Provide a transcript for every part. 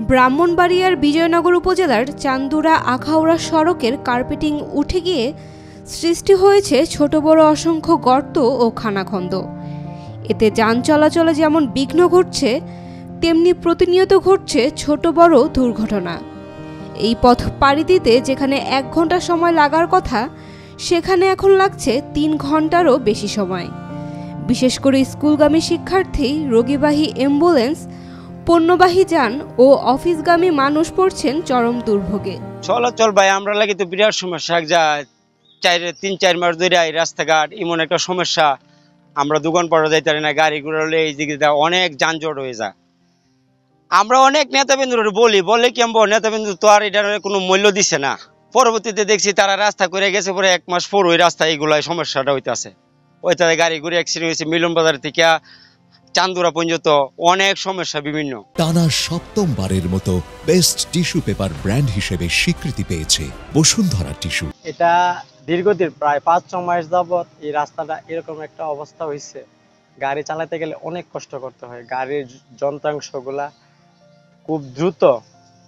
ব্রাহ্মণবাড়িয়ার বিজয়নগর উপজেলার চান্দুরা আখাউড়া সড়কের কার্পেটিং উঠে গিয়ে সৃষ্টি হয়েছে ছোট বড় অসংখ্য গর্ত ও খানাখন্দ। এতে যান চলাচলে যেমন বিঘ্ন ঘটছে, তেমনি প্রতিনিয়ত ঘটছে ছোট বড় দুর্ঘটনা। এই পথ পাড়ি দিতে যেখানে 1 ঘন্টা সময় লাগার কথা, সেখানে এখন লাগছে 3 ঘন্টারও বেশি সময়। বিশেষ করে স্কুলগামী শিক্ষার্থী, রোগীবাহী অ্যাম্বুলেন্স, পণ্যবাহী যান ও অফিসগামী মানুষ পড়ছেন চরম দুর্ভোগে। চলাচল ভাই আমরা লাগি তো বিরাট সমস্যা। যায় 3-4 মাস ধরে এই রাস্তাঘাট এমন একটা সমস্যা, আমরা দোকান পাড়া যাইতে পারি না, গাড়ি ঘোড়া হলে এই দিকে অনেক যানজট হয়ে যায়। আমরা অনেক নেতাবিন্দুর বলে কেমন নেতাবিন্দু তো আর এটার কোনো মূল্য দিচ্ছে না। পরবর্তীতে দেখছি তারা রাস্তা করে গেছে, পরে 1 মাস পর ওই রাস্তা এইগুলাই সমস্যাটা হইতেছে। ওইটাতে গাড়ি ঘুরে অ্যাক্সিডেন্ট হয়েছে। মিলন বাজার থেকে চান্দুরা পর্যন্ত অনেক সমস্যা বিভিন্ন। টানা 7ম-বারের মতো বেস্ট টিস্যু পেপার ব্র্যান্ড হিসেবে স্বীকৃতি পেয়েছে বসুন্ধরা টিস্যু। এটা দীর্ঘদিন প্রায় 5-6 মাস যাবত এই রাস্তাটা এরকম একটা অবস্থা হয়েছে, গাড়ি চালাতে গেলে অনেক কষ্ট করতে হয়। গাড়ির যন্ত্রাংশগুলা খুব দ্রুত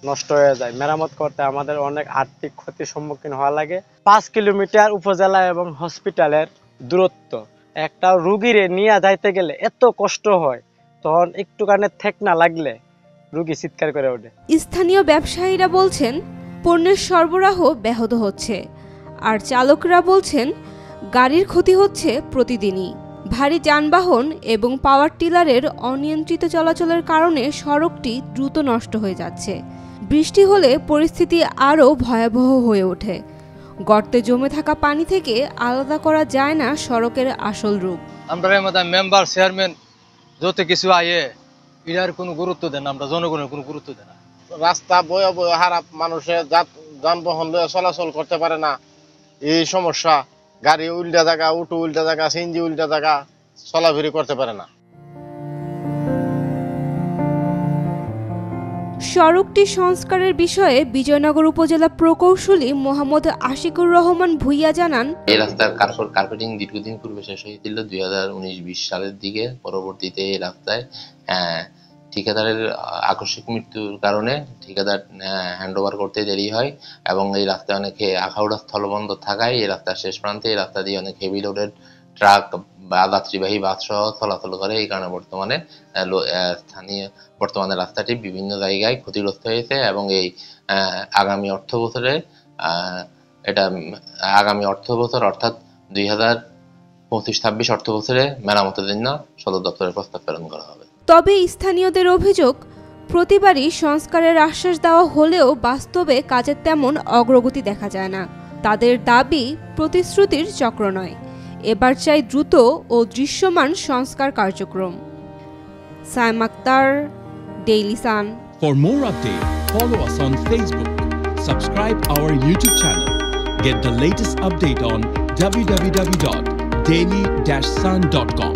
নষ্ট হয়ে যায়। মেরামত করতে আমাদের অনেক আর্থিক ক্ষতির সম্মুখীন হওয়া লাগে। 5 কিলোমিটার উপজেলা এবং হসপিটালের দূরত্ব, একটা রুগীরে নিয়ে যাইতে গেলে এত কষ্ট হয়, তখন একটুখানি ঠেকনা লাগলে রুগী চিৎকার করে ওঠে। স্থানীয় ব্যবসায়ীরা বলছেন পণ্যের সরবরাহ ব্যাহত হচ্ছে, আর চালকরা বলছেন গাড়ির ক্ষতি হচ্ছে প্রতিদিনই। ভারী যানবাহন এবং পাওয়ার টিলারের অনিয়ন্ত্রিত চলাচলের কারণে সড়কটি দ্রুত নষ্ট হয়ে যাচ্ছে। বৃষ্টি হলে পরিস্থিতি আরও ভয়াবহ হয়ে ওঠে। গর্তে জমে থাকা পানি থেকে আলাদা করা যায় না সড়কের আসল রূপ। আমরা মেম্বার চেয়ারম্যান যত কিছু আয়ে এটার কোনো গুরুত্ব দেন না, আমরা জনগণের কোনো গুরুত্ব দেন না। রাস্তা বয়ে বয়ে হারাপ, মানুষের যানবাহন লয়ে চলাচল করতে পারে না, এই সমস্যা। গাড়ি উল্টা জায়গা, উল্টা জায়গা, সিএনজি উল্টা জায়গা, চলাফেরি করতে পারে না। সড়কটি সংস্কারের বিষয়ে বিজয়নগর উপজেলা প্রকৌশলী মোহাম্মদ আশিকুর রহমান ভুইয়া জানান, এই রাস্তার কার্পেটিং দীর্ঘদিন পূর্বে শেষ হয়েছিল 2019-20 সালের দিকে। পরবর্তীতে এই রাস্তায় ঠিকাদারের আকস্মিক মৃত্যুর কারণে ঠিকাদার হ্যান্ডওভার করতে দেরি হয় এবং এই রাস্তায় অনেকে আখাউড়া স্থলবন্দর থাকায় এই রাস্তার শেষ প্রান্তে এই রাস্তা দিয়ে অনেক হেভি লোডেড ট্রাক বা যাত্রীবাহী বাস সহ চলাচল করে। এই কারণে বর্তমানে রাস্তাটি বিভিন্ন জায়গায় ক্ষতিগ্রস্ত হয়েছে এবং এই আগামী অর্থ বছর অর্থাৎ 2025-26 অর্থ বছরে মেরামতের জন্য সদর দপ্তরে প্রস্তাব প্রেরণ করা হবে। তবে স্থানীয়দের অভিযোগ, প্রতিবারই সংস্কারের আশ্বাস দেওয়া হলেও বাস্তবে কাজের তেমন অগ্রগতি দেখা যায় না। তাদের দাবি প্রতিশ্রুতির চক্র নয়, এবার চাই দ্রুত ও দৃশ্যমান সংস্কার কার্যক্রম। Saim Akter, Daily Sun. For more updates, follow us on Facebook, subscribe our YouTube channel, get the latest update on www.daily-sun.com.